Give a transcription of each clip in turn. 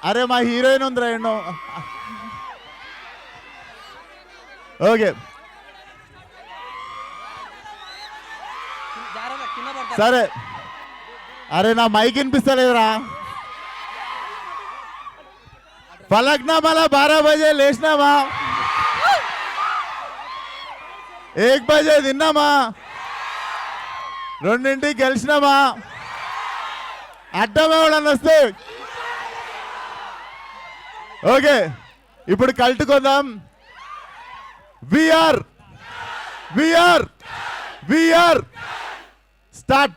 అరే మా హీరోయిన్ ఉందిరా ఎన్నో. ఓకే సరే. అరే నా మైక్ వినిపిస్తలేదురా. పలక్నామాలా 12 బజే లేచినామా, 1 బజే తిన్నామా, 2ంటికి గెలిచినామా, అడ్డం ఎవడన్నా వస్తే. ఓకే ఇప్పుడు కల్ట్ కొందాం. We are we are we are start.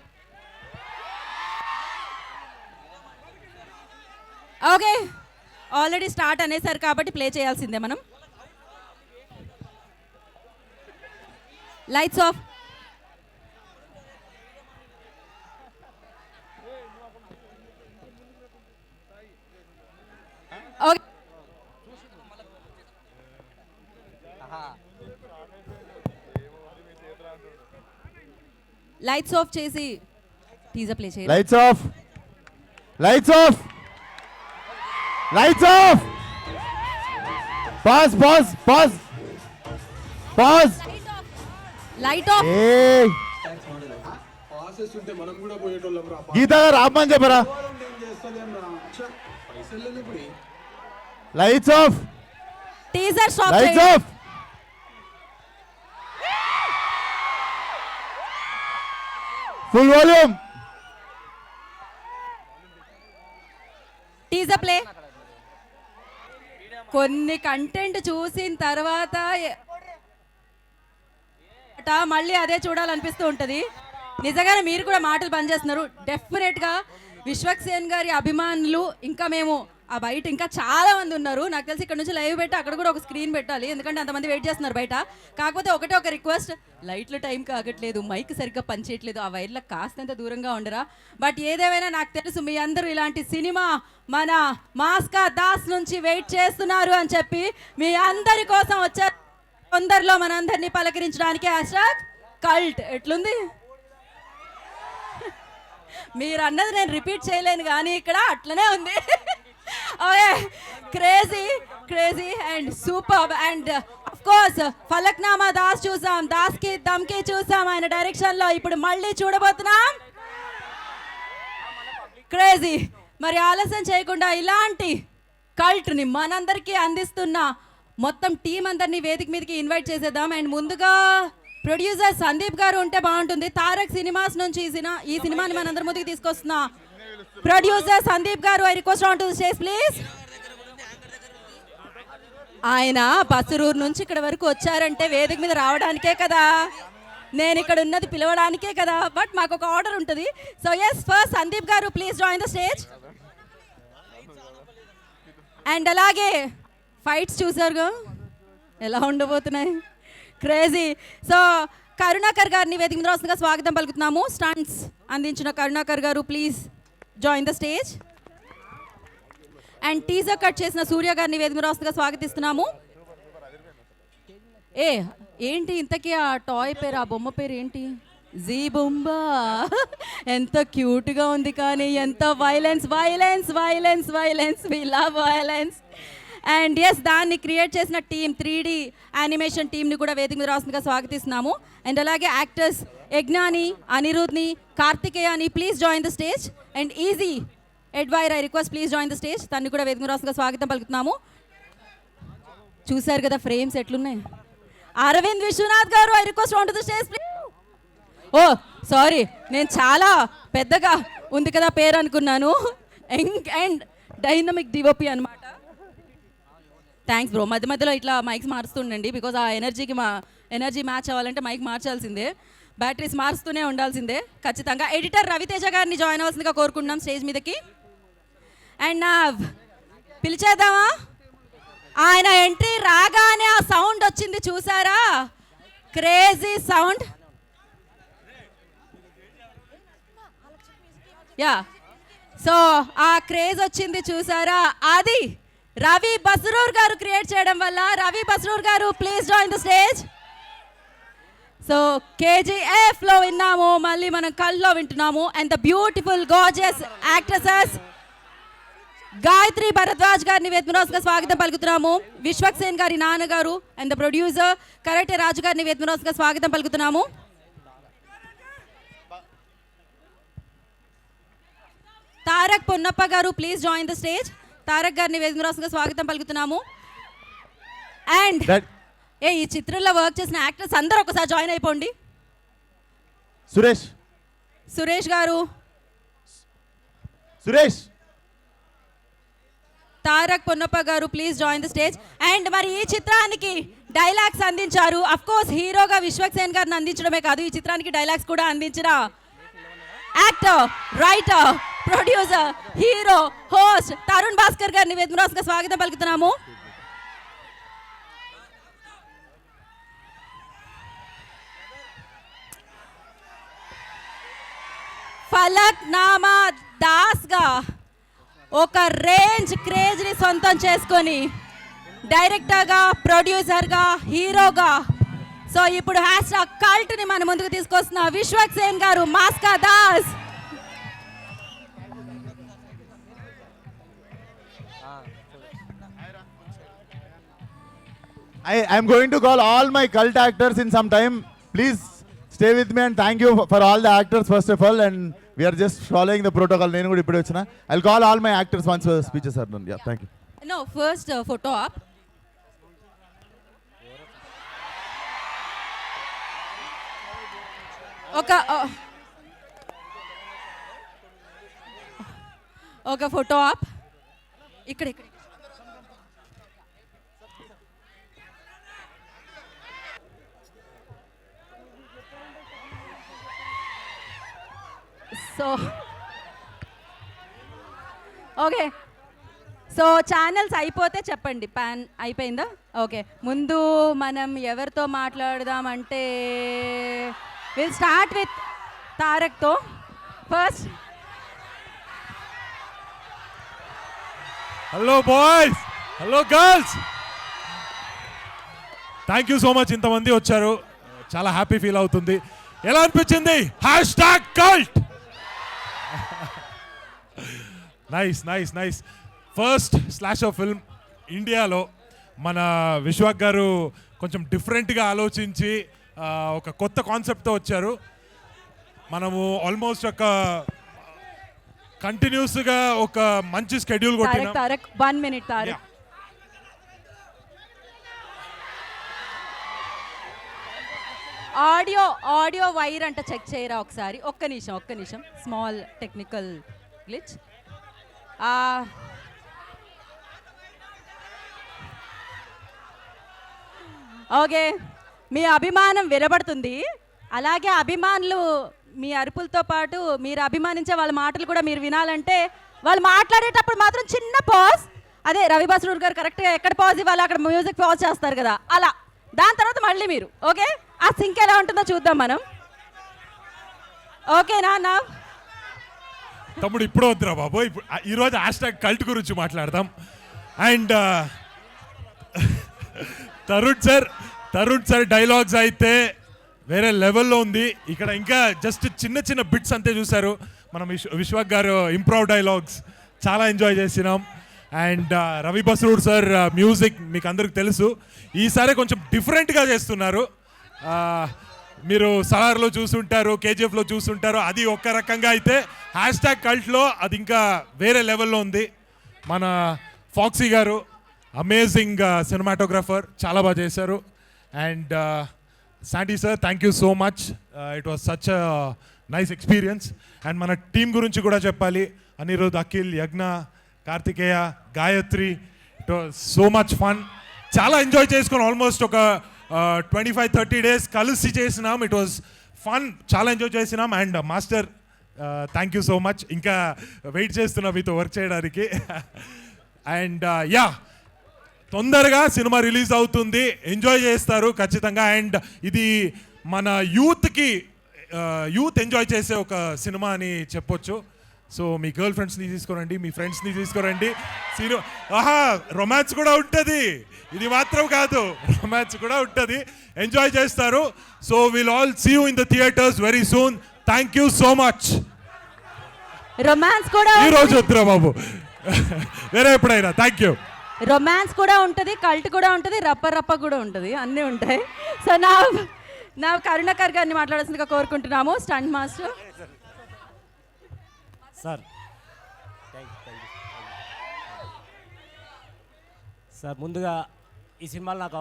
Okay already start అనేసారు కాబట్టి ప్లే చేయాల్సిందే మనం. Lights off. Okay lights off చేసి టీజర్ ప్లే చేయాలి. Lights off lights off lights off. Pass pass pass pass. Light off. Geetha garu ఆపమని చెప్పరా. Lights off. Teaser stop lights చేయండి. Off. Full volume. Teaser play. కొన్ని కంటెంట్ చూసిన తర్వాత మళ్ళీ అదే చూడాలనిపిస్తూ ఉంటుంది. నిజంగానే మీరు కూడా మాటలు పనిచేస్తున్నారు. డెఫినెట్గా విశ్వక్సేన్ గారి అభిమానులు ఇంకా మేము ఆ బయట ఇంకా చాలా మంది ఉన్నారు. నాకు తెలిసి ఇక్కడ నుంచి లైవ్ పెట్టి అక్కడ కూడా ఒక స్క్రీన్ పెట్టాలి, ఎందుకంటే అంతమంది వెయిట్ చేస్తున్నారు బయట. కాకపోతే ఒకటే ఒక రిక్వెస్ట్, లైట్లు టైం కాగట్లేదు, మైక్ సరిగ్గా పనిచేయట్లేదు, ఆ వైర్లకు కాస్తంత దూరంగా ఉండరా. బట్ ఏదేమైనా నాకు తెలుసు మీ అందరూ ఇలాంటి సినిమా మన మాస్కా దాస్ నుంచి వెయిట్ చేస్తున్నారు అని చెప్పి మీ అందరి కోసం వచ్చారు. తొందరలో మనందరినీ పలకరించడానికి హ్యాష్‌ట్యాగ్ కల్ట్. ఎట్లుంది మీరు అన్నది నేను రిపీట్ చేయలేను కానీ ఇక్కడ అట్లనే ఉంది. Okay crazy crazy and super. And of course Falaknuma Das చూసాం, దాస్కి దమ్కి చూసాం ఆయన డైరెక్షన్లో. ఇప్పుడు మళ్ళీ చూడబోతున్నాం క్రేజీ. మరి ఆలస్యం చేయకుండా ఇలాంటి కల్ట్ని మనందరికీ అందిస్తున్న మొత్తం టీం అందరినీ వేదిక మీదకి ఇన్వైట్ చేసేద్దాం. అండ్ ముందుగా ప్రొడ్యూసర్ సందీప్ గారు ఉంటే బాగుంటుంది. తారక్ సినిమాస్ నుంచి ఈ సినిమాని మనందరి ముందుకు తీసుకొస్తున్నా ప్రొడ్యూసర్ సందీప్ గారు, I request on to the stage please. ఆయన బసరూరు నుంచి ఇక్కడ వరకు వచ్చారంటే వేదిక మీద రావడానికే కదా, నేను ఇక్కడ ఉన్నది పిలవడానికే కదా. బట్ మాకు ఒక ఆర్డర్ ఉంటుంది. సో ఎస్ ఫస్ట్ సందీప్ గారు please join the stage. And అలాగే ఫైట్స్ చూసారుగా ఎలా ఉండబోతున్నాయి, క్రేజీ. సో కరుణాకర్ గారిని వేదిక మీద వస్తుందిగా స్వాగతం పలుకుతున్నాము. స్టంట్స్ అందించిన కరుణాకర్ గారు please join the stage. And teaser cut చేసిన సూర్య గారిని వేదిక మీద వస్తుందిగా స్వాగతిస్తున్నాము. ఏంటి ఇంతకీ ఆ టాయ్ పేరు, ఆ బొమ్మ పేరు ఏంటి? జీ బొంబా. ఎంత క్యూట్గా ఉంది కానీ ఎంత violence violence violence violence, we love violence. And yes దాన్ని క్రియేట్ చేసిన టీమ్ 3D యానిమేషన్ టీమ్ని కూడా వేదిక మీద రాస్తుందిగా స్వాగతిస్తున్నాము. అండ్ అలాగే యాక్టర్స్ యజ్ఞాని, అనిరుద్ని, కార్తికేయాని please join the stage. And ఈజీ ఎడ్వైర్ I request please join the stage. తన్ని కూడా వేదిక మీద రాస్తుందిగా స్వాగతం పలుకుతున్నాము. చూసారు కదా ఫ్రేమ్స్ ఎట్లున్నాయి. అరవింద్ విశ్వనాథ్ గారు I request on to the stage please. Oh sorry, నేను చాలా పెద్దగా ఉంది కదా పేరు అనుకున్నాను. యంగ్ అండ్ డైనమిక్ డివోపీ అనమాట. Thanks bro. మధ్య మధ్యలో ఇట్లా మైక్స్ మారుస్తుండండి, బికాజ్ ఆ ఎనర్జీ మ్యాచ్ అవ్వాలంటే మైక్ మార్చాల్సిందే, బ్యాటరీస్ మారుస్తూనే ఉండాల్సిందే ఖచ్చితంగా. ఎడిటర్ రవితేజ గారిని జాయిన్ అవ్వాల్సిందిగా కోరుకుంటున్నాం స్టేజ్ మీదకి. అండ్ నా పిలిచేద్దామా? ఆయన ఎంట్రీ రాగానే ఆ సౌండ్ వచ్చింది చూసారా, క్రేజీ సౌండ్. యా సో ఆ క్రేజ్ వచ్చింది చూసారా, అది రవి బస్రూర్ గారు క్రియేట్ చేయడం వల్ల. Ravi Basrur garu please join the stage. So KGF లో విన్నాము, మళ్ళీ మనం కల్లో వింటున్నాము. And the beautiful gorgeous actresses Gayatri Bharadwaj గారిని వేత్మరాజుగా స్వాగతం పలుకుతున్నాము. విశ్వక్ సేన్ గారి నాన్నగారు and the producer Karate Raju గారిని వేత్మరాజుగా స్వాగతం పలుకుతున్నాము. Tarak Ponnappa garu please join the stage. Tarak గారిని వేత్మరాజుగా స్వాగతం పలుకుతున్నాము. అండ్ ఈ చిత్రంలో వర్క్ చేసిన యాక్టర్స్ అందరూ ఒకసారి జాయిన్ అయిపోండి. సురేష్ గారు, Tarak Ponnappa garu please join the stage. And మరి ఈ చిత్రానికి డైలాగ్స్ అందించారు. అఫ్ కోర్స్ హీరోగా విశ్వక్ సేన్ గారిని అందించడమే కాదు, ఈ చిత్రానికి డైలాగ్స్ కూడా అందించిన actor, writer, producer, hero, host Tarun Bhaskar గారిని వేదికగా స్వాగతం పలుకుతున్నాము. ఫలక్ నామా దాస్ గా ఒక రేంజ్ క్రేజ్ ని సొంతం చేసుకొని డైరెక్టర్గా, ప్రొడ్యూసర్గా, హీరోగా సో ఇప్పుడు హ్యాష్‌ట్యాగ్ కల్ట్ ని మన ముందుకు తీసుకొస్తున్న విశ్వక్ సేన్ గారు, మాస్కా Das. I'm going to call all my cult actors in some time. Please stay with me and thank you for all the actors first of all, and we are just following the protocol. నేను కూడా ఇప్పుడే వచ్చిన. I'll call all my actors once speeches are done. Yeah, thank you. No, first photo up. ఒక photo up ఇక్కడ. So okay, so channels అయిపోతే చెప్పండి. Pan అయిపోయిందా? Okay, ముందు మనం ఎవరితో మాట్లాడదామంటే విల్ స్టార్ట్ విత్ తారక్తో first. Hello boys, hello girls, thank you so much. ఇంతమంది వచ్చారు, చాలా హ్యాపీ ఫీల్ అవుతుంది. ఎలా అనిపించింది? Hashtag cult. Nice nice nice. First slasher film ఇండియాలో మన విశ్వక్ గారు కొంచెం డిఫరెంట్గా ఆలోచించి ఒక కొత్త కాన్సెప్ట్తో వచ్చారు. మనము ఆల్మోస్ట్ ఒక కంటిన్యూస్గా ఒక మంచి స్కెడ్యూల్ కొట్టినాం. Tarak 1 minute Tarak. Audio wire అంట చెక్ చేయరా ఒకసారి. ఒక్క నిమిషం స్మాల్ టెక్నికల్ గ్లిచ్. ఓకే, మీ అభిమానం వినబడుతుంది. అలాగే అభిమానులు మీ అరుపులతో పాటు మీరు అభిమానించే వాళ్ళ మాటలు కూడా మీరు వినాలంటే వాళ్ళు మాట్లాడేటప్పుడు మాత్రం చిన్న పాజ్. అదే రవి బస్రూర్ గారు కరెక్ట్గా ఎక్కడ పాజ్ ఇవ్వాలి అక్కడ మ్యూజిక్ పాజ్ చేస్తారు కదా, అలా. దాని తర్వాత మళ్ళీ మీరు ఓకే, ఆ సింక్ ఎలా ఉంటుందో చూద్దాం మనం. ఓకేనా? నా తమ్ముడు ఇప్పుడు వద్దురా బాబు, ఈరోజు హ్యాష్‌ట్యాగ్ కల్ట్ గురించి మాట్లాడదాం. అండ్ తరుణ్ సార్ డైలాగ్స్ అయితే వేరే లెవెల్లో ఉంది. ఇక్కడ ఇంకా జస్ట్ చిన్న చిన్న బిట్స్ అంతే చూశారు. మనం విశ్వక్ గారు ఇంప్రూవ్ డైలాగ్స్ చాలా ఎంజాయ్ చేసినాం. And Ravi Basrur sir music మీకు అందరికి తెలుసు, ఈసారి కొంచెం డిఫరెంట్గా చేస్తున్నారు. మీరు సలార్లో చూసుంటారు, కేజీఎఫ్లో చూసుంటారు. అది ఒక రకంగా అయితే హ్యాష్‌ట్యాగ్ కల్ట్లో అది ఇంకా వేరే లెవెల్లో ఉంది. మన ఫాక్సీ గారు అమేజింగ్ సినిమాటోగ్రాఫర్, చాలా బాగా చేశారు. And Shanti sir, thank you so much. It was such a nice experience. And మన టీం గురించి కూడా చెప్పాలి. Anirudh, Akhil, Yagna, Karthikeya, Gayatri, it was so much fun. చాలా ఎంజాయ్ చేసుకుని ఆల్మోస్ట్ ఒక 25-30 days కలిసి చేసినాం. ఇట్ వాజ్ ఫన్, చాలా ఎంజాయ్ చేసినాం. And master, thank you so much. ఇంకా వెయిట్ చేస్తున్నా మీతో వర్క్ చేయడానికి. అండ్ యా, తొందరగా సినిమా రిలీజ్ అవుతుంది, ఎంజాయ్ చేస్తారు ఖచ్చితంగా. అండ్ ఇది మన యూత్ ఎంజాయ్ చేసే ఒక సినిమా అని చెప్పొచ్చు. సో మీ గర్ల్ ఫ్రెండ్స్ని తీసుకురండి, మీ ఫ్రెండ్స్ని తీసుకురండి. రొమాన్స్ కూడా ఉంటుంది, ఇది మాత్రం కాదు, రొమాన్స్ కూడా ఉంటుంది, ఎంజాయ్ చేస్తారు. So will all see you in the theatres very soon. Thank you so much. Romance కూడా ఈ రోజు వద్దురా బాబు, వేరే ఎప్పుడైనా. Thank you. రొమాన్స్ కూడా ఉంటుంది, కల్ట్ కూడా ఉంటుంది, రప్ప రప్ప కూడా ఉంటుంది, అన్నీ ఉంటాయి. సో నా కరుణాకర్ గారిని మాట్లాడాల్సిందిగా కోరుకుంటున్నాము, స్టంట్ మాస్టర్. సార్ సార్ ముందుగా ఈ సినిమాలో నాకు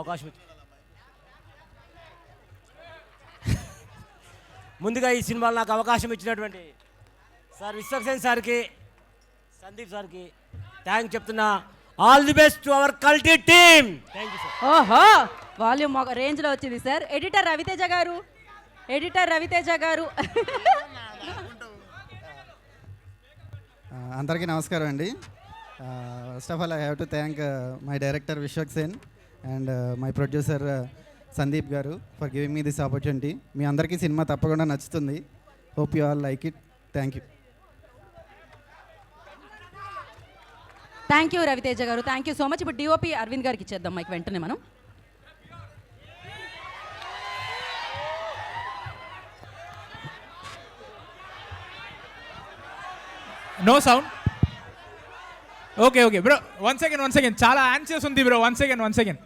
అవకాశం ఇచ్చినటువంటి సార్ విశ్వక్సేన్ సార్కి, సందీప్ సార్కి థ్యాంక్ చెప్తున్నా. All the best to our కల్టీ టీమ్. Thank you sir. ఓహో, వాల్యూమ్ ఒక రేంజ్లో వచ్చింది సార్. ఎడిటర్ రవితేజ గారు అందరికీ నమస్కారం అండి. First of all I have to thank my director Vishwaksen and my producer Sandeep garu for giving me this opportunity. మీ అందరికీ సినిమా తప్పకుండా నచ్చుతుంది. Hope you all like it. Thank you. Thank you Raviteja garu, thank you so much. ఇప్పుడు DOP Aravind గారికి ఇచ్చేద్దాం mic వెంటనే మనం. No sound. Okay bro, one second. చాలా ఆన్సియస్ ఉంది bro. One second.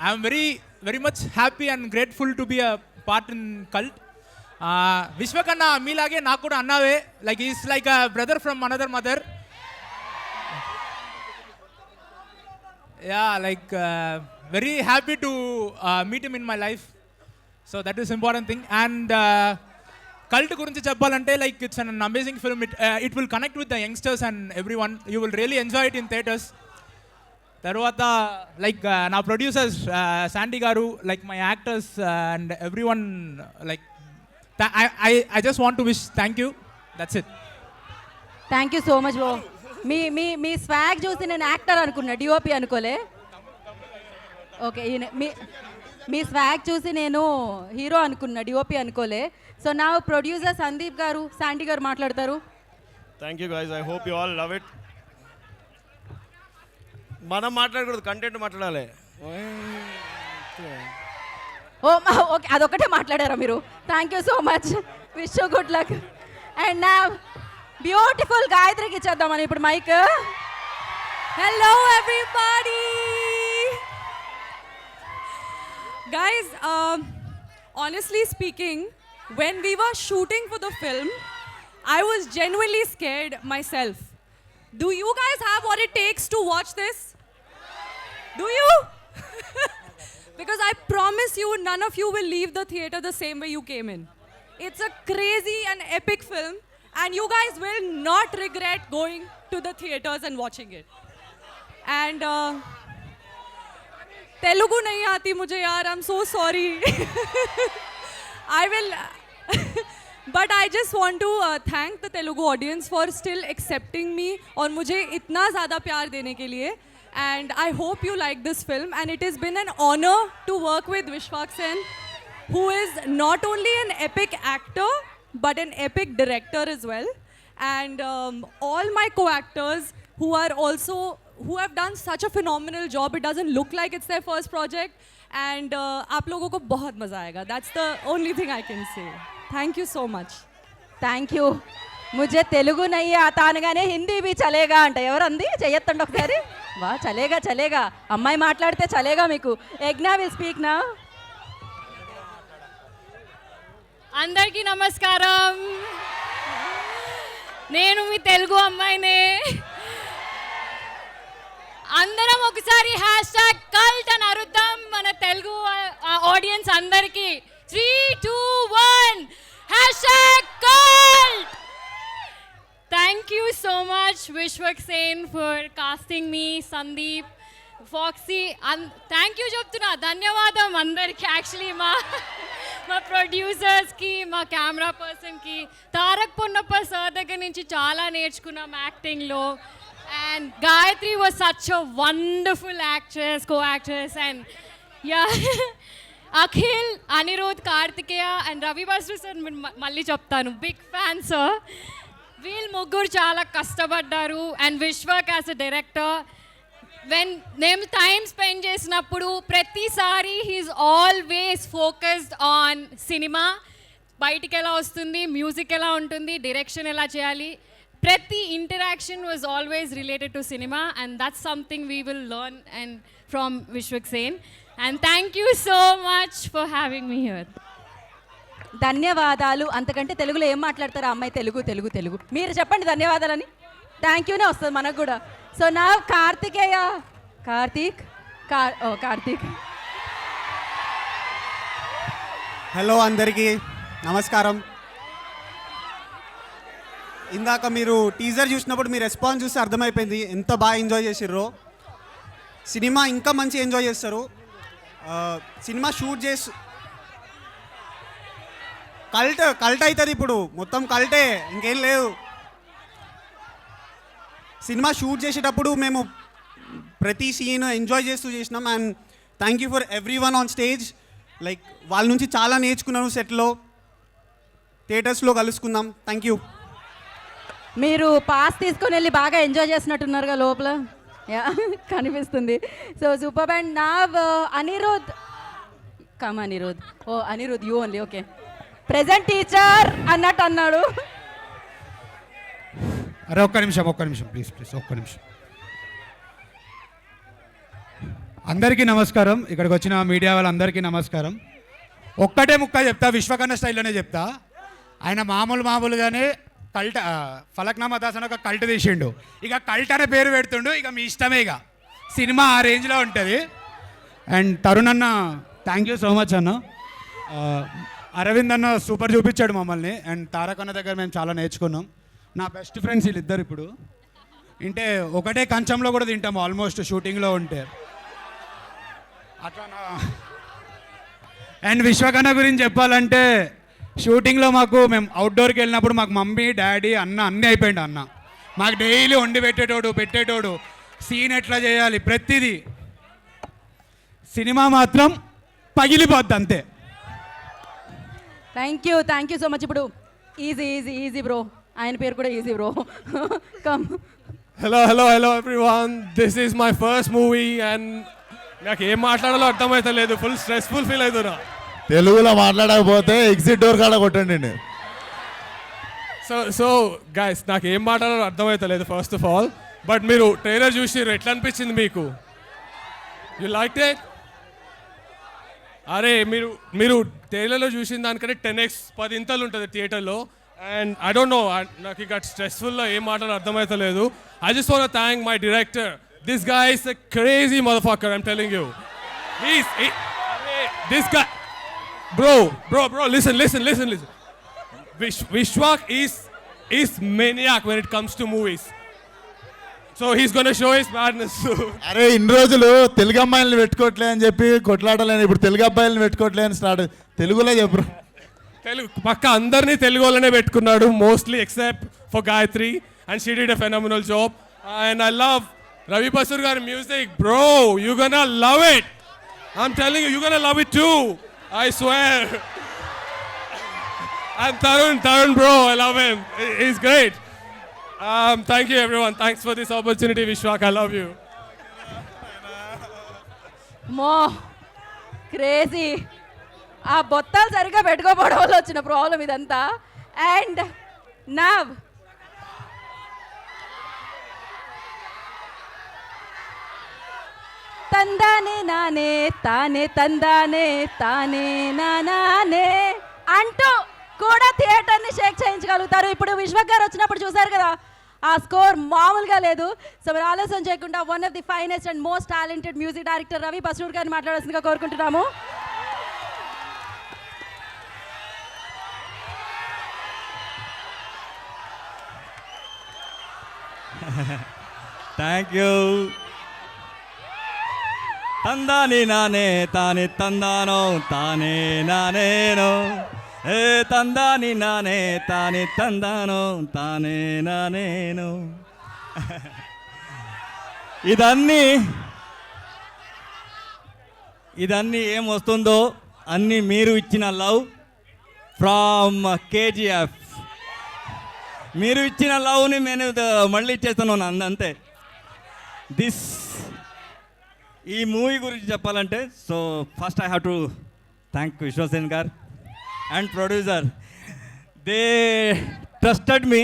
I'm very much happy and grateful to be a part in cult. విశ్వకన్నా మీలాగే నాకు కూడా అన్నావే, like is like a brother from another mother. Yeah, like very happy to meet him in my life. So that is important thing. And cult గురించి చెప్పాలంటే like it's an amazing film. It will connect with the youngsters and everyone. You will really enjoy it in theatres. తర్వాత like నా producers Sandy garu, like my actors and every one, like I just want to wish thank you. That's it. Thank you so much bro. Me swag చూసి నేను actor అనుకున్నా, DOP అనుకోలే. Okay, మీ swag చూసి నేను hero అనుకున్నా, DOP అనుకోలే. So నా producer Sandeep గారు, శాండీ గారు మాట్లాడతారు. Thank you guys. I hope you all love it. మనం మాట్లాడకూడదు, కంటెంట్ మాట్లాడాలి. ఓకే, అదొకటే మాట్లాడారా మీరు? Thank you so much. Wish you good luck. And నా బ్యూటిఫుల్ గాయత్రికి ఇచ్చేద్దామని ఇప్పుడు mic. Hello everybody. Guys, honestly speaking, when we were shooting for the film, I was genuinely scared myself. Do you guys have what it takes to watch this? Do you? Because I promise you, none of you will leave the theater the same way you came in. It's a crazy and epic film, and you guys will not regret going to the theaters and watching it. And Telugu nahi aati mujhe yaar, I'm so sorry. I will but I just want to thank the Telugu audience for still accepting me और मुझे इतना ज़्यादा प्यार देने के लिए. And I hope you like this film, and it has been an honor to work with Vishwaksen, who is not only an epic actor but an epic director as well. And all my co-actors who have done such a phenomenal job. It doesn't look like it's their first project, and आप लोगों को बहुत मज़ा आएगा. That's the only thing I can say. Thank you so much. Thank you. ముझे తెలుగు నయ్యి ఆతా అనగానే హిందీ బి చలేగా అంట. ఎవరంది చెయ్యొత్తండి ఒకసారి. వా, చలేగా. అమ్మాయి మాట్లాడితే చలేగా మీకు. యజ్ఞ విల్ స్పీక్ నా. అందరికీ నమస్కారం. నేను మీ తెలుగు అమ్మాయినే. అందరం ఒకసారి #cult అని అరుద్దాం మన తెలుగు ఆడియన్స్ అందరికీ. 3, 2, 1 #cult. Thank you so much Vishwaksen for casting me, Sandeep, Foxy. Thank you చెప్తున్నా, ధన్యవాదం అందరికి. యాక్చువల్లీ మా ప్రొడ్యూసర్స్కి, మా కెమెరా పర్సన్కి, తారక్ పొన్నప్ప సార్ దగ్గర నుంచి చాలా నేర్చుకున్నాం యాక్టింగ్లో. And Gayatri was such a wonderful actress, co-actress. And yeah, Akhil, Anirudh, Karthikeya and Ravi Basru sir మళ్ళీ చెప్తాను, బిగ్ ఫ్యాన్ సార్. వీళ్ళు ముగ్గురు చాలా కష్టపడ్డారు. And Vishwak as a director, మేము టైం స్పెండ్ చేసినప్పుడు ప్రతిసారి he's always focused on cinema. బయటికి ఎలా వస్తుంది, మ్యూజిక్ ఎలా ఉంటుంది, డైరెక్షన్ ఎలా చేయాలి, ప్రతి interaction was always related to cinema and that's something we will learn and from Vishwak Sen and thank you so much for having me here. ధన్యవాదాలు. అంతకంటే తెలుగులో ఏం మాట్లాడతారు ఆ అమ్మాయి? తెలుగు తెలుగు తెలుగు. మీరు చెప్పండి ధన్యవాదాలని. థ్యాంక్ యూనే వస్తుంది మనకు కూడా. సో నా కార్తికేయ, కార్తీక్. హలో అందరికీ నమస్కారం. ఇందాక మీరు టీజర్ చూసినప్పుడు మీ రెస్పాన్స్ చూస్తే అర్థమైపోయింది ఎంత బాగా ఎంజాయ్ చేసిర్రో. సినిమా ఇంకా మంచి ఎంజాయ్ చేస్తారు. సినిమా షూట్ చేసి కల్ట్ అవుతుంది. ఇప్పుడు మొత్తం కల్టే, ఇంకేం లేదు. సినిమా షూట్ చేసేటప్పుడు మేము ప్రతి సీన్ ఎంజాయ్ చేస్తూ చేసినాం. And thank you for every one on stage. Like వాళ్ళ నుంచి చాలా నేర్చుకున్నాను. సెట్లో, థియేటర్స్లో కలుసుకుందాం. Thank you. మీరు పాస్ తీసుకొని వెళ్ళి బాగా ఎంజాయ్ చేసినట్టున్నారుగా లోపల, కనిపిస్తుంది. సో సూపర్ అండ్ నా Anirudh, come Anirudh. Oh Anirudh, you only, okay. Present teacher అన్నట్టు అన్నాడు. అరే ఒక్క నిమిషం ప్లీజ్ ఒక్క నిమిషం. అందరికీ నమస్కారం. ఇక్కడికి వచ్చిన మీడియా వాళ్ళందరికీ నమస్కారం. ఒక్కటే ముక్క చెప్తా, విశ్వకర్ణ స్టైల్లోనే చెప్తా. ఆయన మామూలుగానే కల్ట్, ఫలక్నామా దాస్ అని ఒక కల్ట్ తీసిండు. ఇక కల్ట్ అనే పేరు పెడుతుండు. ఇక మీ ఇష్టమే, ఇక సినిమా ఆ రేంజ్లో ఉంటుంది. అండ్ తరుణ్ అన్న, థ్యాంక్ యూ సో మచ్ అన్న. అరవింద్ అన్న సూపర్ చూపించాడు మమ్మల్ని. అండ్ తారక్ అన్న దగ్గర మేము చాలా నేర్చుకున్నాం. నా బెస్ట్ ఫ్రెండ్స్ వీళ్ళిద్దరు. ఇప్పుడు అంటే ఒకటే కంచంలో కూడా తింటాము ఆల్మోస్ట్ షూటింగ్లో ఉంటే అట్లా. అండ్ విశ్వకర్ణ గురించి చెప్పాలంటే, షూటింగ్లో మేము అవుట్డోర్కి వెళ్ళినప్పుడు మాకు మమ్మీ, డాడీ, అన్న అన్నీ అయిపోయింది. అన్న మాకు డైలీ వండి పెట్టేటోడు, సీన్ ఎట్లా చేయాలి, ప్రతిదీ. సినిమా మాత్రం పగిలిపోద్ది అంతే. Thank you so much. ఇప్పుడు ఈజీ బ్రో, ఆయన పేరు కూడా easy bro. Come. Hello everyone. This is my first movie and నాకు ఏం మాట్లాడాలో అర్థమైతే లేదు. ఫుల్ స్ట్రెస్ఫుల్ ఫీల్ అవుతున్నా. తెలుగులో మాట్లాడకపోతే ఎగ్జిట్ డోర్ కాడ కొట్టండి. సో గైస్, నాకు ఏం మాట్లాడాలో అర్థమైతే లేదు ఫస్ట్ ఆఫ్ ఆల్. బట్ మీరు ట్రైలర్ చూసి ఎట్లా అనిపించింది మీకు? You like it? అరే మీరు ట్రైలర్లో చూసిన దానికంటే 10x 10 ఇంతలు ఉంటుంది థియేటర్లో. అండ్ ఐ డోంట్ నో, నాకు ఇక స్ట్రెస్ఫుల్లో ఏం మాట్లాడాలో అర్థమైతే లేదు. I just want to thank my director. This guy is a crazy motherfucker, I'm telling you. This guy, bro, listen. Vishwak is maniac when it comes to movies. So he's gonna show his madness soon. అరే ఇన్ని రోజులు తెలుగు అమ్మాయిలను పెట్టుకోవట్లే అని చెప్పి కొట్లాడలేను, ఇప్పుడు తెలుగు అబ్బాయిలను పెట్టుకోవట్లే అని start. తెలుగులో చెప్పరు. తెలుగు పక్క అందరినీ తెలుగు వాళ్ళనే పెట్టుకున్నాడు, mostly except for Gayatri, and she did a phenomenal job. And I love Ravi Basur gar music, bro. You're gonna love it. I'm telling you, you're gonna love it too. I swear. And Tarun, bro, I love him. He's great. Thank you, everyone. Thanks for this opportunity, Vishwak. I love you. మో crazy. ఆ బొత్తాలు సరిగ్గా పెట్టుకోపోవడం వల్ల వచ్చిన problem ఇదంతా. And now తందానే నానే తానే తందానే తానే నానే అంటూ కూడా థియేటర్ని షేక్ చేయించగలుగుతారు. ఇప్పుడు విశ్వక్ గారు వచ్చినప్పుడు చూసారు కదా, ఆ స్కోర్ మామూలుగా లేదు. సో మరి ఆలస్యం చేయకుండా one of the finest and most talented music director Ravi Basrur గారిని మాట్లాడాల్సిందిగా కోరుకుంటున్నాము. Thank you. తందాని నానే తానే తందానో తానే నానేనో, ఏ తందాని నానే తానే తందానో తానే నానేనో. ఇదన్నీ ఏం వస్తుందో అన్నీ మీరు ఇచ్చిన లవ్ ఫ్రమ్ కేజీఎఫ్. మీరు ఇచ్చిన లవ్ని నేను మళ్ళీ ఇచ్చేస్తున్నాను అంతే. ఈ మూవీ గురించి చెప్పాలంటే, so first I have to thank Vishwasen garu and producer. They trusted me.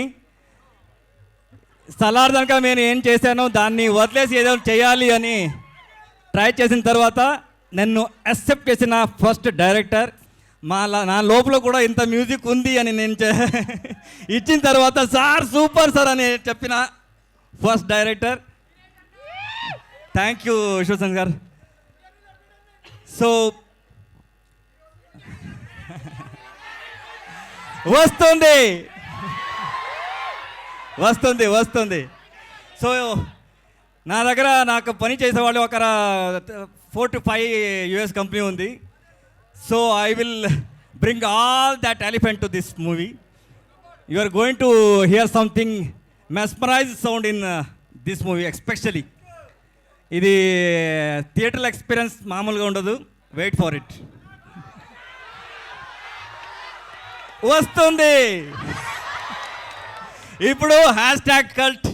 Salaar దాకా నేను ఏం చేశానో దాన్ని వదిలేసి ఏదో చేయాలి అని ట్రై చేసిన తర్వాత నన్ను యాక్సెప్ట్ చేసిన ఫస్ట్ డైరెక్టర్. నా లోపల కూడా ఇంత మ్యూజిక్ ఉంది అని నేను ఇచ్చిన తర్వాత సార్ సూపర్ సార్ అని చెప్పిన ఫస్ట్ డైరెక్టర్. థ్యాంక్ యూ విశ్వసన్ గారు. సో వస్తుంది వస్తుంది వస్తుంది. సో నా దగ్గర నాకు పని చేసేవాళ్ళు ఒక 4 to 5 US కంపెనీ ఉంది. So I will bring all that elephant to this movie. You are going to hear something mesmerize sound in this movie especially. ఇది థియేటర్ ఎక్స్పీరియన్స్ మామూలుగా ఉండదు. Wait for it. వస్తుంది ఇప్పుడు #cult.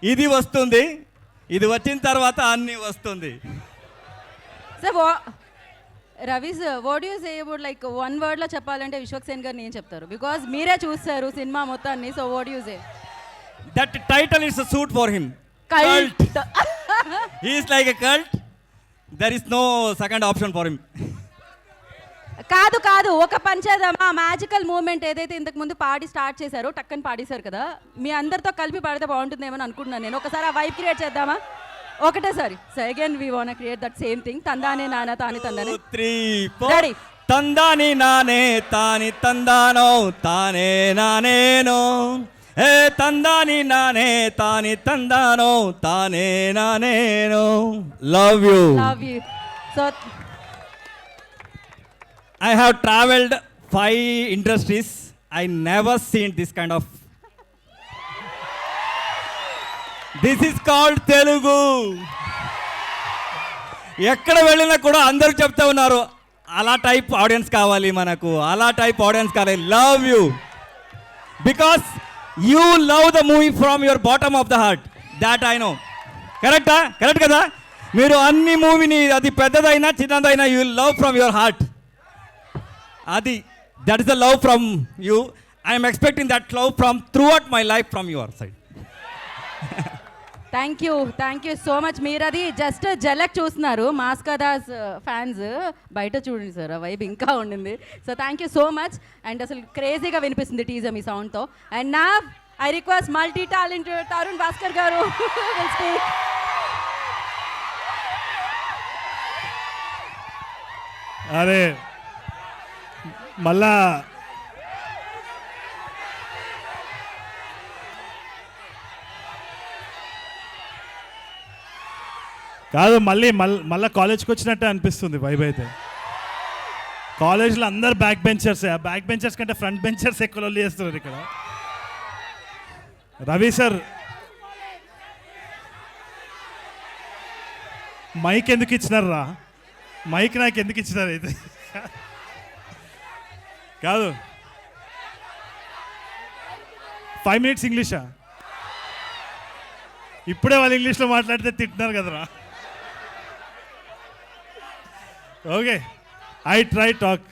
ఇది వస్తుంది. ఇది వచ్చిన తర్వాత అన్నీ వస్తుంది. Sir Ravi sir what you say about like one వర్డ్లో చెప్పాలంటే విశ్వక్ సేన్ గారు నేను చెప్తారు బికాజ్ మీరే చూస్తారు సినిమా మొత్తాన్ని. So what you say? That title is suit for him. Cult. He is like a cult. There is no second option for him. కాదు కాదు, ఒక పని చేద్దామా? మ్యాజికల్ మూమెంట్ ఏదైతే ఇంతకు ముందు పాడి స్టార్ట్ చేశారో టక్కని పాడేశారు కదా, మీ అందరితో కలిపి పాడితే బాగుంటుందేమో అనుకుంటున్నాను నేను. ఒకసారి ఆ వైబ్ క్రియేట్ చేద్దామా? ఒకటేసారి. So again we want create that same thing. తందానే నానా తాని తందానే. 3 4 తందాని నానే తాని తందానో తానే నానేనో. ఏ తందాని నానే తాని తందానో తానే నానేనో. Love you. Love you. So I have traveled 5 industries. I never seen this kind of. This is called Telugu. ఎక్కడ వెళ్ళినా కూడా అందరూ చెప్తా ఉన్నారు అలా టైప్ ఆడియన్స్ కావాలి మనకు, అలా టైప్ ఆడియన్స్ కావాలి. Love you because you love the movie from your bottom of the heart. That I know. కరెక్టా? కరెక్ట్ కదా? మీరు అన్ని మూవీని అది పెద్దదైనా చిన్నదైనా you love from your heart. అది that is the love from you. I'm expecting that love from throughout my life from your side. Thank you so much. మీరు అది జస్ట్ జలక్ చూస్తున్నారు, మాస్కదాస్ ఫ్యాన్స్ బయట చూడండి సార్, ఆ వైబ్ ఇంకా ఉండింది. So thank you so much. And అసలు క్రేజీగా వినిపిస్తుంది టీజర్ మీ సౌండ్తో. అండ్ నా I request multi talented Tarun Bhaskar గారు. అరే మళ్ళా కాదు, మళ్ళీ కాలేజ్కి వచ్చినట్టే అనిపిస్తుంది వైబ్ అయితే. కాలేజ్లో అందరు బ్యాక్ బెంచర్స్, ఆ బ్యాక్ బెంచర్స్ కంటే ఫ్రంట్ బెంచర్స్ ఎక్కువ లొల్లి చేస్తున్నారు ఇక్కడ. రవి సార్ మైక్ ఎందుకు ఇచ్చినారా? మైక్ నాకు ఎందుకు ఇచ్చినారు అయితే? కాదు 5 minutes ఇంగ్లీషా? ఇప్పుడే వాళ్ళు ఇంగ్లీష్లో మాట్లాడితే తింటున్నారు కదరా. Okay, I try talk.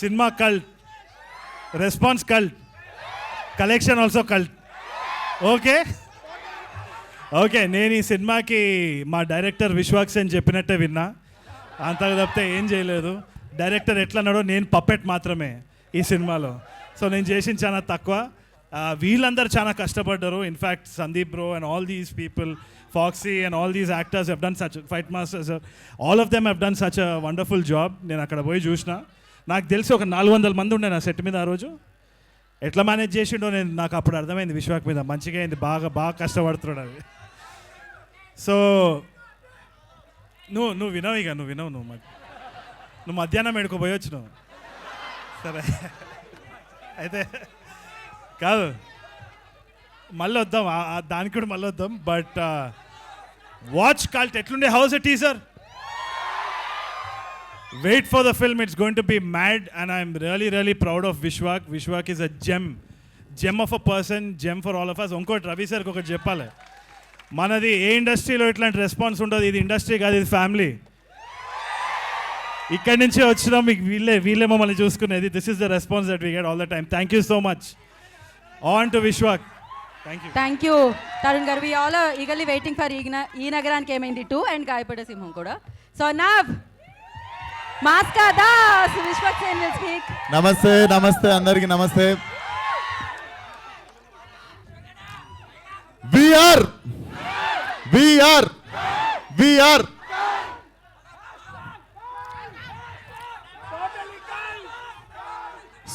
Cinema cult, response cult, collection also cult. Okay okay, నేను ఈ సినిమాకి మా డైరెక్టర్ విశ్వాక్ సేన్ చెప్పినట్టే విన్నా, అంతకు తప్పితే ఏం చేయలేదు. డైరెక్టర్ ఎట్లా అన్నాడో నేను పప్పెట్ మాత్రమే ఈ సినిమాలో. సో నేను చేసింది చాలా తక్కువ. వీళ్ళందరూ చాలా కష్టపడ్డారు. In fact Sandeep bro and all these people, ఫాక్సీ and all these actors have done such, fight masters, all of them have done such a wonderful job. నేను అక్కడ పోయి చూసిన, నాకు తెలిసి ఒక 400 మంది ఉండే నా సెట్ మీద ఆ రోజు. ఎట్లా మేనేజ్ చేసిండో నేను, నాకు అప్పుడు అర్థమైంది విశ్వాక్ మీద మంచిగా అయింది, బాగా కష్టపడుతున్నాడు అవి. సో నువ్వు వినవు, ఇక నువ్వు వినవు, నువ్వు మధ్యాహ్నం ఎడుకోపోయొచ్చు నువ్వు. సరే అయితే కాదు, మళ్ళీ వద్దాం, దానికి కూడా మళ్ళీ వద్దాం. బట్ వాచ్ కల్ట్ ఎట్లుండే, how's a teaser, wait for the film, it's going to be mad. And I'm really proud of Vishwak. Vishwak is a gem of a person, gem for all of us. ఇంకోటి రవి సార్కి ఒకటి చెప్పాలి, మనది ఏ ఇండస్ట్రీలో ఇట్లాంటి response ఉండదు. ఇది ఇండస్ట్రీ కాదు, ఇది ఫ్యామిలీ. ఇక్కడి నుంచి వచ్చినా మీకు వీళ్ళే మమ్మల్ని చూసుకునేది. This is the response that we get all the time. Thank you so much. On to Vishwak. Thank you Tarun garu. We all eagerly waiting for ఈ నగరానికి ఏమైంది 2 అండ్ గాయపడ సింహం కూడా. సో నవ్ మాస్కా దాస్ విశ్వక్ సేన్ విల్ స్పీక్. నమస్తే నమస్తే అందరికి నమస్తే. we are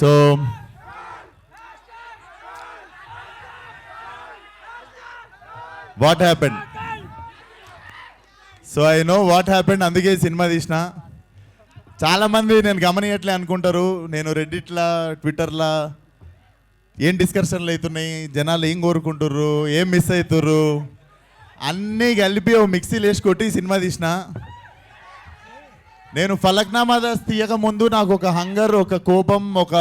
so what happened? So I know what happened. అందుకే సినిమా తీసిన. చాలా మంది నేను గమనియట్లే అనుకుంటారు. నేను రెడ్డిట్లా ట్విట్టర్లా ఏం డిస్కషన్లు అవుతున్నాయి, జనాలు ఏం కోరుకుంటుర్రు, ఏం మిస్ అవుతుర్రు అన్నీ కలిపి ఓ మిక్సీలు వేసి కొట్టి సినిమా తీసిన. నేను ఫలక్నామా దాస్ తీయక ముందు నాకు ఒక హంగర్, ఒక కోపం, ఒక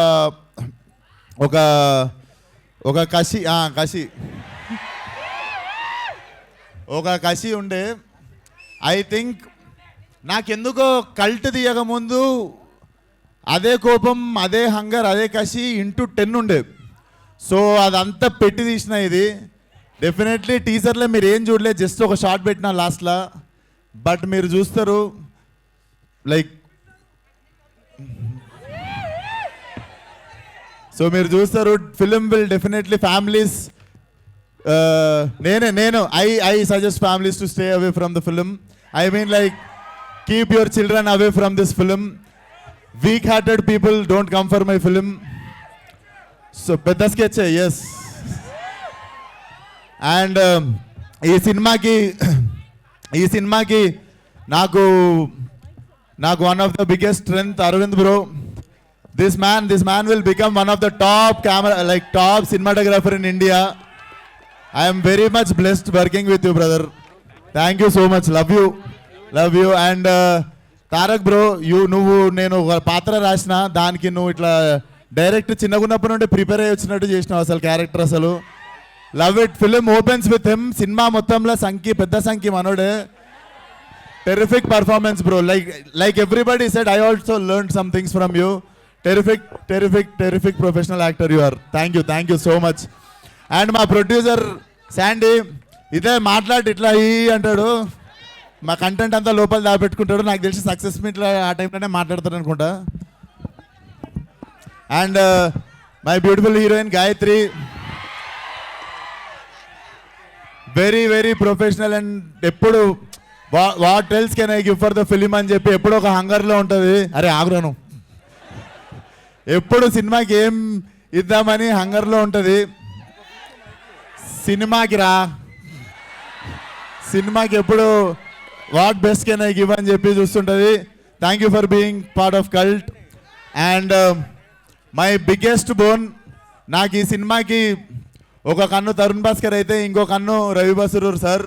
ఒక ఒక కసి ఒక కసి ఉండే. ఐ థింక్ నాకెందుకో కల్ట్ తీయక ముందు అదే కోపం, అదే హంగర్, అదే కసి ఇంటూ 10 ఉండే. సో అదంతా పెట్టి తీసిన. ఇది డెఫినెట్లీ టీజర్లో మీరు ఏం చూడలేదు, జస్ట్ ఒక షార్ట్ పెట్టిన లాస్ట్లో. బట్ మీరు చూస్తారు లైక్ సో మీరు చూస్తారు film will definitely families I suggest families to stay away from the film. I mean like keep your children away from this film. Weak hearted people don't come for my film. So పెద్ద sketches. And ఈ సినిమాకి నాకు one of the biggest strength Aravind bro. This man will become one of the top cinematographer in India. I am very much blessed working with you, brother. Thank you so much. Love you. And Tarak bro, నేను ఒక పాత్ర రాసిన దానికి నువ్వు ఇట్లా direct చిన్నగున్నప్పటి నుండి prepare అయ్యి వచ్చినట్టు చేసినావు అసలు క్యారెక్టర్. అసలు love it. Film opens with him. సినిమా మొత్తంలో పెద్ద సంఖ్య మనోడే. Terrific performance bro. Like everybody said, I also learn some things from you. Terrific professional actor you are. Thank you so much. And మా ప్రొడ్యూసర్ శాండీ ఇదే మాట్లాడి ఇట్లా అంటాడు, మా కంటెంట్ అంతా లోపల దాపెట్టుకుంటాడు. నాకు తెలిసి సక్సెస్ మీట్లో ఆ టైంలోనే మాట్లాడతాడు అనుకుంటా. And my beautiful heroine Gayatri, very very professional. And ఎప్పుడు what else can I give for the film అని చెప్పి ఎప్పుడు ఒక హంగర్లో ఉంటుంది. అరే ఆగ్రహం, ఎప్పుడు సినిమాకి ఏం ఇద్దామని హంగర్లో ఉంటుంది. సినిమాకి ఎప్పుడు what best can I give అని చెప్పి చూస్తుంటుంది. Thank you for being part of cult. And my biggest boon, నాకు ఈ సినిమాకి ఒక కన్ను తరుణ్ భాస్కర్ అయితే ఇంకో కన్ను Ravi Basrur sir.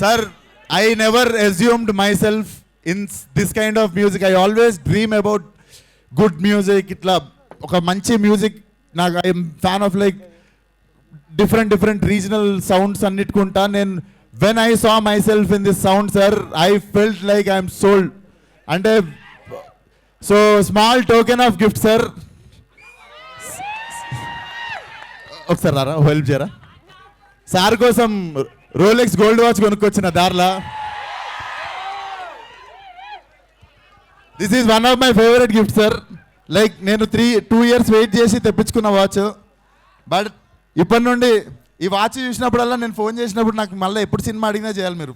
Sir, I never assumed myself in this kind of music. I always dream about good music. ఇట్లా ఒక మంచి మ్యూజిక్. నాకు I'm fan of like different regional sounds అన్నిటికుంటా. నేను when I saw myself in this sound sir, I felt like I'm sold. అంటే so small token of gift sir. ఒకసారి రారా, help చేయరా. సార్ కోసం రోలెక్స్ గోల్డ్ వాచ్ కొనుక్కొచ్చిన దారిలా. This is one of my favourite gift sir. Like నేను 2 years wait చేసి తెప్పించుకున్న watch. But ఇప్పటి నుండి ఈ వాచ్ చూసినప్పుడల్లా నేను ఫోన్ చేసినప్పుడు నాకు మళ్ళీ ఎప్పుడు సినిమా అడిగినా చేయాలి మీరు.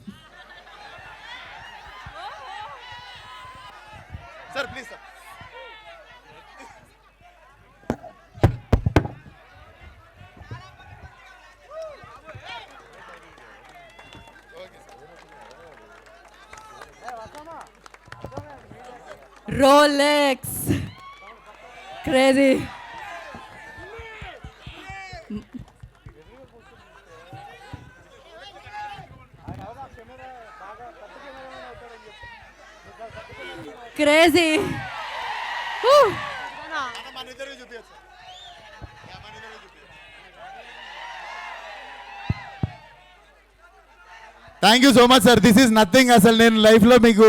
Sir please sir. Rolex. Crazy. Crazy. Thank you so much sir. This is nothing. అసలు నేను లైఫ్లో మీకు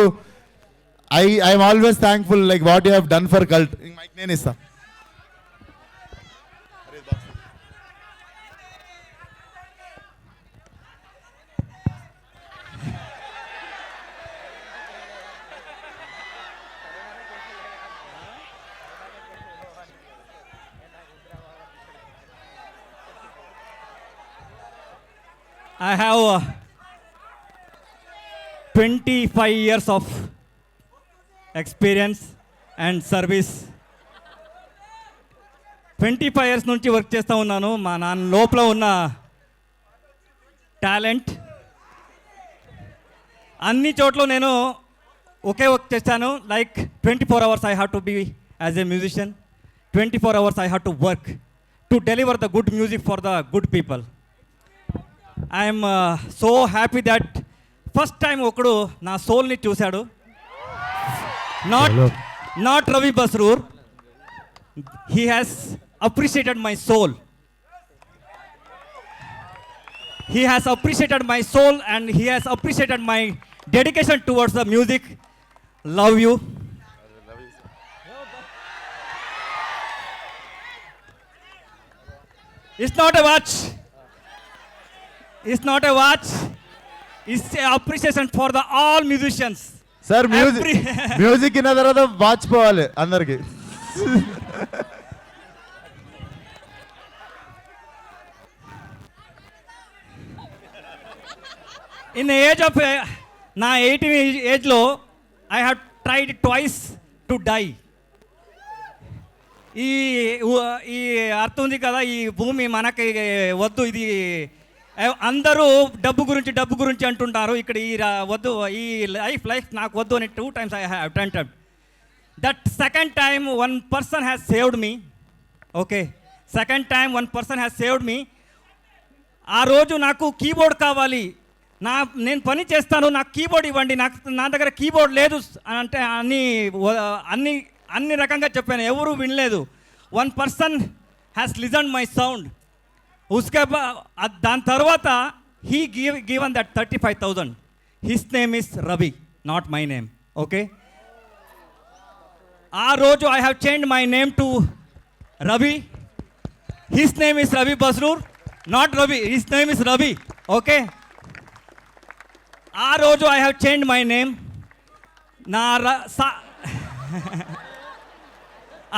I'm always thankful like what you have done for Cult. Mic నేను ఇస్తా. I have 25 years of experience and service. 25 years నుంచి work చేస్తూ ఉన్నాను. మా నాన్న లోపల ఉన్న టాలెంట్ అన్ని చోట్ల నేను ఒకే వర్క్ చేస్తాను. Like 24 hours I have to be as a musician. 24 hours I have to work to deliver the good music for the good people. I'm so happy that first time ఒకడు నా సోల్ని చూశాడు. Not Ravi Basrur. He has appreciated my soul. He has appreciated my soul and he has appreciated my dedication towards the music. Love you. It's not a watch. It's not a watch. It's a appreciation for the all musicians. Sir music విన్న తర్వాత వాచిపోవాలి అందరికి. In the age of నా 18 ఏజ్లో I have tried twice to die. ఈ అర్థం ఉంది కదా, ఈ భూమి మనకి వద్దు, ఇది అందరూ డబ్బు గురించి అంటుంటారు. ఇక్కడ ఈ వద్దు, ఈ లైఫ్ నాకు వద్దు అని 2 times I have attempted. That second time one person has saved me. Okay, second time one person has saved me. ఆ రోజు నాకు కీబోర్డ్ కావాలి, నేను పని చేస్తాను, నాకు కీబోర్డ్ ఇవ్వండి, నా దగ్గర కీబోర్డ్ లేదు అని అంటే అన్ని రకంగా చెప్పాను, ఎవరు వినలేదు. One person has listen my sound. దాని తర్వాత he given that 35,000. His name is Ravi, not my name. Okay, ఆ రోజు I have change my name to Ravi. His name is Ravi Basrur, not Ravi. His name is Ravi. Okay, ఆ రోజు I have change my name.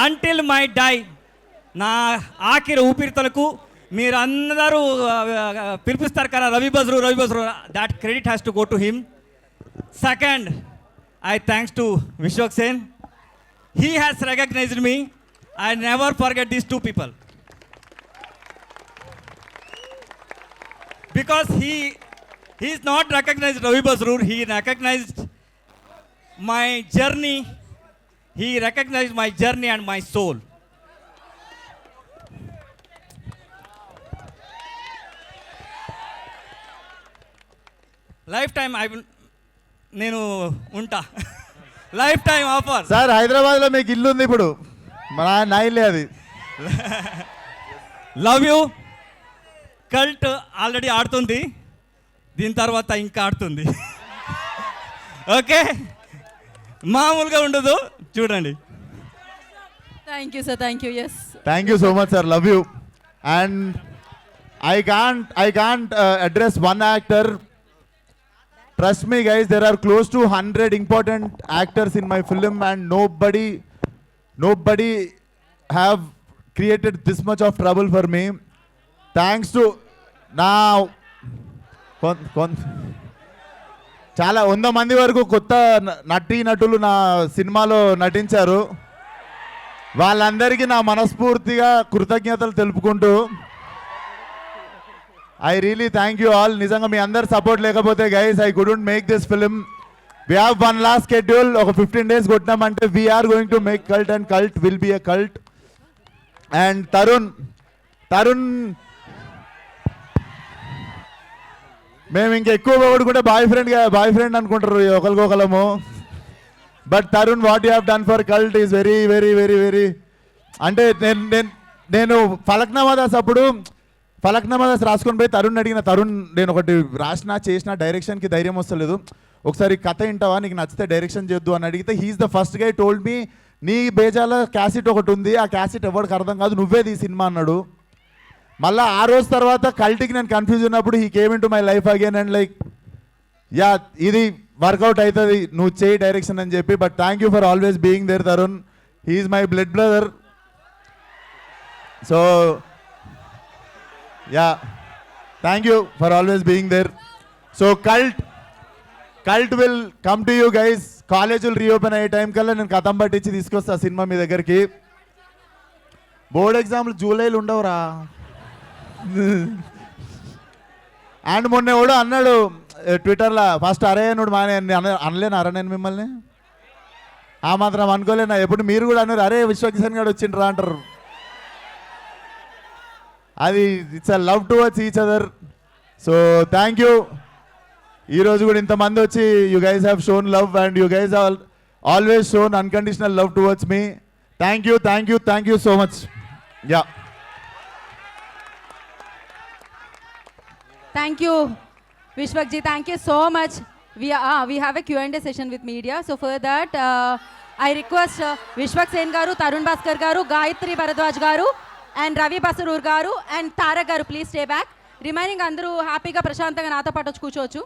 Until my die, నా ఆఖరి ఊపిరితలకు మీరు అందరూ పిలిపిస్తారు కదా Ravi Basrur, that credit has to go to him. Second, I thanks to Vishwak Sen. He has recognized me. I never forget these 2 people. Because he is not recognized Ravi Basroor, he recognized my journey. He recognized my journey and my soul. Lifetime నేను ఉంటా. Life time offer. Sir హైదరాబాద్లో మీకు ఇల్లు ఉంది ఇప్పుడు, నా ఇల్లే అది. Love you. కల్ట్ ఆల్రెడీ ఆడుతుంది, దీని తర్వాత ఇంకా ఆడుతుంది. ఓకే, మామూలుగా ఉండదు, చూడండి. Thank you sir, thank you. Yes, thank you so much sir, love you. And I can't address one actor. Trust me guys, there are close to 100 important actors in my film and nobody have created this much of trouble for me. Thanks to now చాలా 100 మంది వరకు కొత్త నటులు నా సినిమాలో నటించారు. వాళ్ళందరికీ నా మనస్ఫూర్తిగా కృతజ్ఞతలు తెలుపుకుంటూ I really thank you all. నిజంగా మీ అందరు సపోర్ట్ లేకపోతే guys I couldn't make this film. We have one last schedule. ఒక 15 days కొట్టినామంటే we are going to make cult and cult will be a cult. And Tarun మేము ఇంకా ఎక్కువ కూడా boyfriend అనుకుంటారు ఒకరికొకలము. But Tarun what you have done for cult is very very very very. అంటే నేను ఫలక్నామా దాస్ రాసుకొని పోయి తరుణ్ అడిగిన, తరుణ్ నేను ఒకటి రాసిన చేసిన డైరెక్షన్కి ధైర్యం వస్తలేదు, ఒకసారి కథ వింటావా, నీకు నచ్చితే డైరెక్షన్ చేద్దు అని అడిగితే he's the first guy told me, నీ బేజాల క్యాసెట్ ఒకటి ఉంది, ఆ క్యాసెట్ ఎవరికి అర్థం కాదు, నువ్వే ఈ సినిమా అన్నాడు. మళ్ళీ ఆ రోజు తర్వాత కల్ట్కి నేను కన్ఫ్యూజ్ ఉన్నప్పుడు he came into my life again and like yeah ఇది వర్కౌట్ అవుతుంది, నువ్వు చేయి డైరెక్షన్ అని చెప్పి. But thank you for always being there Tarun, he's my blood brother. So yeah thank you for always being there. So Cult will come to you guys. కాలేజీలు reopen అయ్యే time కల్లా నేను కథం పట్టించి తీసుకొస్తా సినిమా మీ దగ్గరికి. బోర్డ్ ఎగ్జామ్లు జూలైలో ఉండవురా. అండ్ మొన్న ఎవడో అన్నాడు ట్విట్టర్లో, ఫస్ట్ అరే నుడు మా అనలేను అరే నేను మిమ్మల్ని ఆ మాత్రం అనుకోలేనా, ఎప్పుడు మీరు కూడా అన్నారు అరే విశ్వకిషన్ గారు వచ్చిండ్రా అంటారు. అది it's a love towards each other. So thank you. ఈరోజు కూడా ఇంతమంది వచ్చి you guys have shown love and you guys always shown unconditional love towards me. Thank you so much. Yeah Thank you, Vishwak ji. Thank you so much. We have a Q&A session with media. So for that, I request Vishwak Sen garu, Tarun Bhaskar garu, Gayatri Bharadwaj garu, and Ravi Basarur garu, and Tara garu. Please stay back. Remaining andaru happy ga prashantanga nato paatu వచ్చి కూర్చోవచ్చు.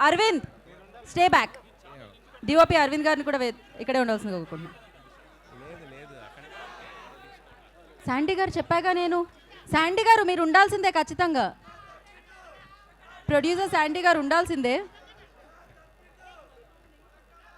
Arvind, stay back. DOP Arvind గారిని కూడా ఇక్కడే ఉండాల్సిందిగా కోరుకుంటున్నాను. Sandy గారు చెప్పాగా నేను, Sandy గారు మీరు ఉండాల్సిందే ఖచ్చితంగా, ప్రొడ్యూసర్ శాండీ గారు ఉండాల్సిందే.